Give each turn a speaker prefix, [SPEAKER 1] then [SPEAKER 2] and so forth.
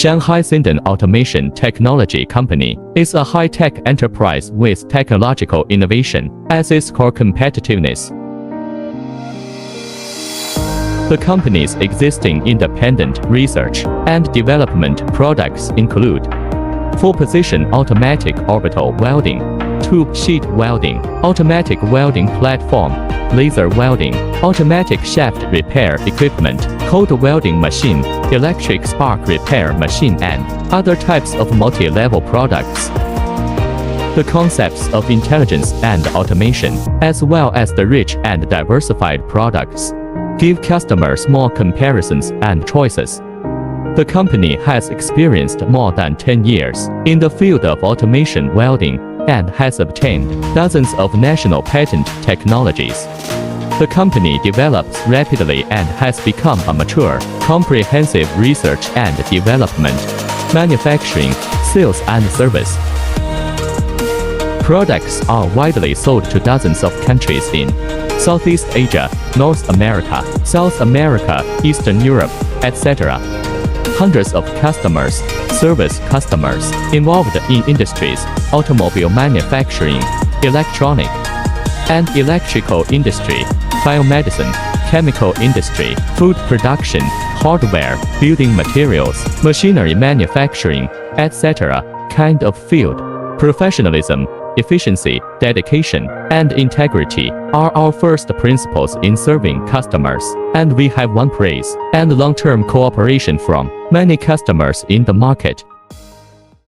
[SPEAKER 1] Shanghai XINDUN Automation Technology Company is a high-tech enterprise with technological innovation as its core competitiveness. The company's existing independent research and development products include full-position automatic orbital welding, tube sheet welding, automatic welding platform, laser welding, automatic shaft repair equipment, cold welding machine, electric spark repair machine, and other types of multi-level products. The concepts of intelligence and automation, as well as the rich and diversified products, give customers more comparisons and choices. The company has experienced more than 10 years in the field of automation welding and has obtained dozens of national patent technologies. The company develops rapidly and has become a mature, comprehensive research and development, manufacturing, sales and service. Products are widely sold to dozens of countries in Southeast Asia, North America, South America, Eastern Europe, etc. Hundreds of customers, service customers, involved in industries, automobile manufacturing, electronic and electrical industry, biomedicine, chemical industry, food production, hardware, building materials, machinery manufacturing, etc. kind of field. Professionalism, efficiency, dedication, and integrity are our first principles in serving customers, and we have won praise and long-term cooperation from many customers in the market.